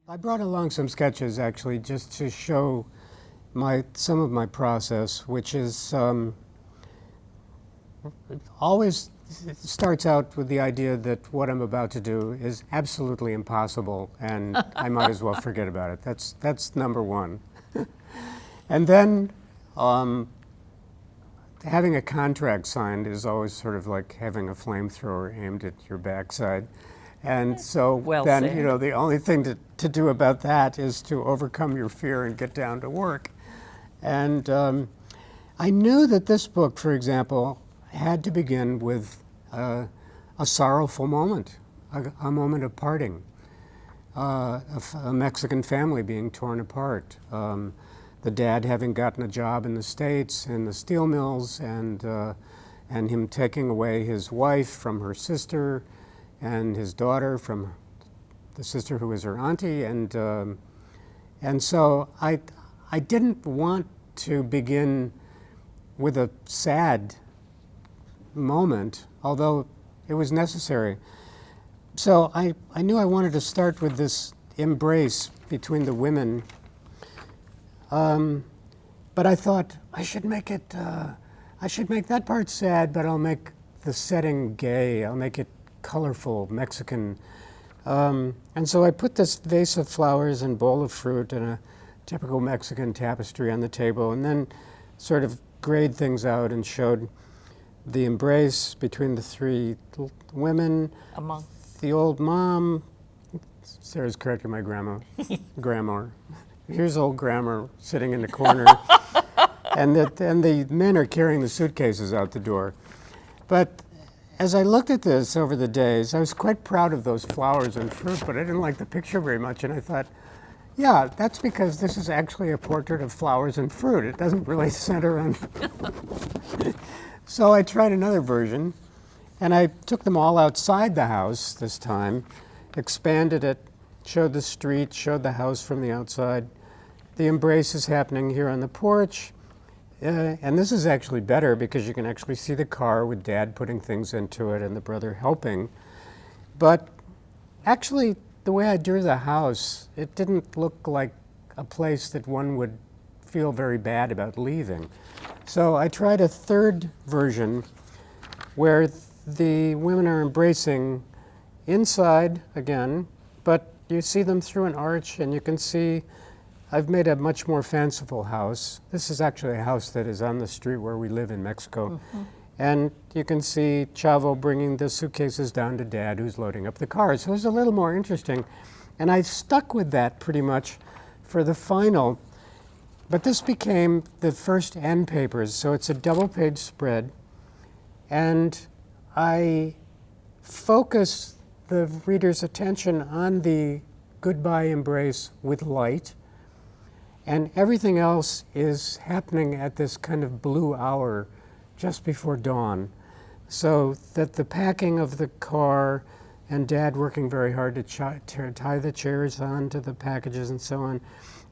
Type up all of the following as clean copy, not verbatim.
I brought along some sketches actually just to show some of my process, which is always it starts out with the idea that what I'm about to do is absolutely impossible and I might as well forget about it. That's number one. And then having a contract signed is always sort of like having a flamethrower aimed at your backside. And so then, you know, the only thing to do about that is to overcome your fear and get down to work. And I knew that this book, for example, had to begin with a sorrowful moment, a moment of parting, a Mexican family being torn apart, the dad having gotten a job in the States in the steel mills, and him taking away his wife from her sister, and his daughter from the sister who was her auntie, and so I didn't want to begin with a sad moment, although it was necessary. So I knew I wanted to start with this embrace between the women, but I thought I should make that part sad, but I'll make the setting gay. I'll make it colorful, Mexican. And so I put this vase of flowers and bowl of fruit and a typical Mexican tapestry on the table, and then sort of grayed things out and showed the embrace between the three women, the old mom. Sarah's correcting my grammar. Here's old grammar sitting in the corner, and the men are carrying the suitcases out the door. But as I looked at this over the days, I was quite proud of those flowers and fruit, but I didn't like the picture very much, and I thought, yeah, that's because this is actually a portrait of flowers and fruit. It doesn't really center on... So I tried another version, and I took them all outside the house this time, expanded it, showed the street, showed the house from the outside. The embrace is happening here on the porch. And this is actually better because you can actually see the car with Dad putting things into it and the brother helping. But actually, the way I drew the house, it didn't look like a place that one would feel very bad about leaving. So I tried a third version where the women are embracing inside again, but you see them through an arch, and you can see I've made a much more fanciful house. This is actually a house that is on the street where we live in Mexico. Mm-hmm. And you can see Chavo bringing the suitcases down to Dad, who's loading up the cars. So it was a little more interesting. And I stuck with that pretty much for the final. But this became the first end papers, so it's a double-page spread. And I focus the reader's attention on the goodbye embrace with light. And everything else is happening at this kind of blue hour just before dawn. So that the packing of the car and Dad working very hard to tie the chairs onto the packages and so on.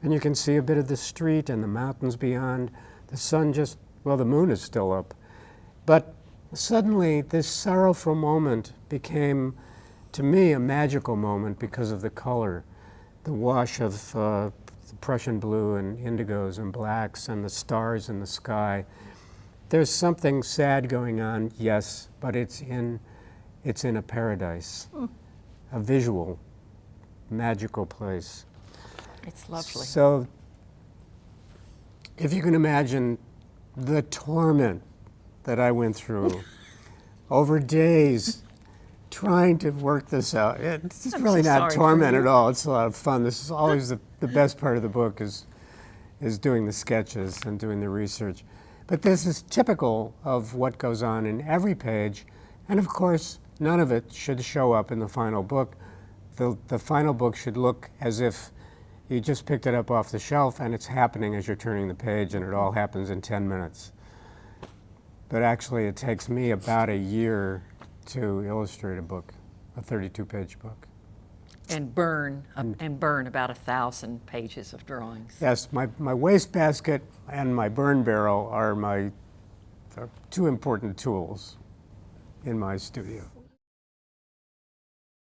And you can see a bit of the street and the mountains beyond. The sun the moon is still up. But suddenly this sorrowful moment became, to me, a magical moment because of the color. The wash of the Prussian blue and indigos and blacks and the stars in the sky. There's something sad going on, yes, but it's in a paradise, a visual, magical place. It's lovely. So if you can imagine the torment that I went through over days trying to work this out. It's really not torment at all. It's a lot of fun. This is always the best part of the book is doing the sketches and doing the research. But this is typical of what goes on in every page. And of course, none of it should show up in the final book. The final book should look as if you just picked it up off the shelf and it's happening as you're turning the page, and it all happens in 10 minutes. But actually, it takes me about a year to illustrate a book, a 32-page book. And burn about 1,000 pages of drawings. Yes, my wastebasket and my burn barrel are two important tools in my studio.